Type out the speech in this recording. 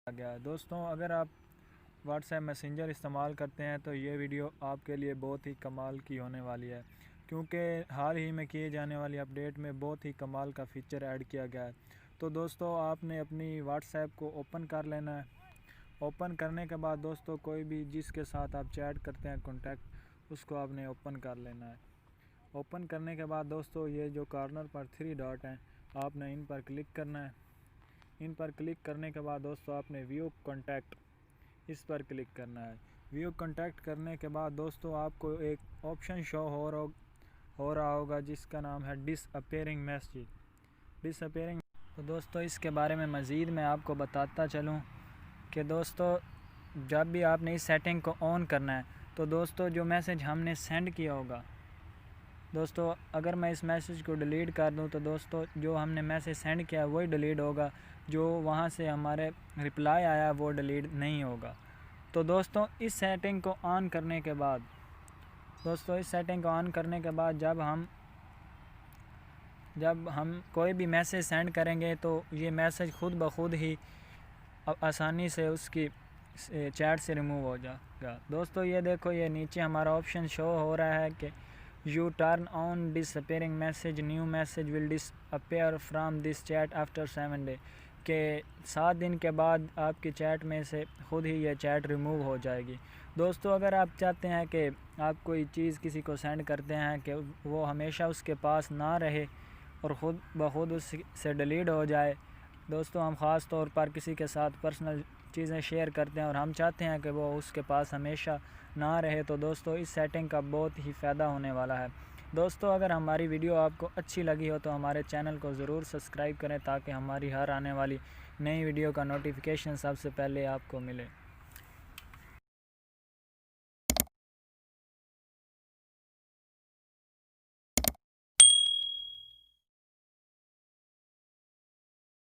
आ गया। दोस्तों, अगर आप व्हाट्सएप मैसेंजर इस्तेमाल करते हैं तो ये वीडियो आपके लिए बहुत ही कमाल की होने वाली है, क्योंकि हाल ही में किए जाने वाली अपडेट में बहुत ही कमाल का फ़ीचर ऐड किया गया है। तो दोस्तों, आपने अपनी व्हाट्सएप को ओपन कर लेना है। ओपन करने के बाद दोस्तों, कोई भी जिसके साथ आप चैट करते हैं कॉन्टैक्ट, उसको आपने ओपन कर लेना है। ओपन करने के बाद दोस्तों, ये जो कॉर्नर पर 3 डॉट हैं, आपने इन पर क्लिक करना है। इन पर क्लिक करने के बाद दोस्तों, आपने व्यू कॉन्टैक्ट इस पर क्लिक करना है। व्यू कॉन्टैक्ट करने के बाद दोस्तों, आपको एक ऑप्शन शो हो रहा होगा जिसका नाम है डिसअपीयरिंग मैसेज। डिसअपीयरिंग तो दोस्तों, इसके बारे में मज़ीद मैं आपको बताता चलूँ कि दोस्तों, जब भी आपने इस सेटिंग को ऑन करना है तो दोस्तों, जो मैसेज हमने सेंड किया होगा दोस्तों, अगर मैं इस मैसेज को डिलीट कर दूं तो दोस्तों, जो हमने मैसेज सेंड किया वही डिलीट होगा, जो वहां से हमारे रिप्लाई आया वो डिलीट नहीं होगा। तो दोस्तों, इस सेटिंग को ऑन करने के बाद जब हम कोई भी मैसेज सेंड करेंगे तो ये मैसेज खुद ब खुद ही आसानी से उसकी चैट से रिमूव हो जाएगा। दोस्तों, ये देखो, ये नीचे हमारा ऑप्शन शो हो रहा है कि U turn on disappearing message, new message will disappear from this chat after 7 day, के 7 दिन के बाद आपकी चैट में से खुद ही ये चैट रिमूव हो जाएगी। दोस्तों, अगर आप चाहते हैं कि आप कोई चीज़ किसी को सेंड करते हैं कि वो हमेशा उसके पास ना रहे और ख़ुद ब खुद उससे डिलीट हो जाए, दोस्तों, हम ख़ास तौर पर किसी के साथ पर्सनल चीज़ें शेयर करते हैं और हम चाहते हैं कि वो उसके पास हमेशा ना रहे, तो दोस्तों, इस सेटिंग का बहुत ही फ़ायदा होने वाला है। दोस्तों, अगर हमारी वीडियो आपको अच्छी लगी हो तो हमारे चैनल को ज़रूर सब्सक्राइब करें ताकि हमारी हर आने वाली नई वीडियो का नोटिफिकेशन सबसे पहले आपको मिले।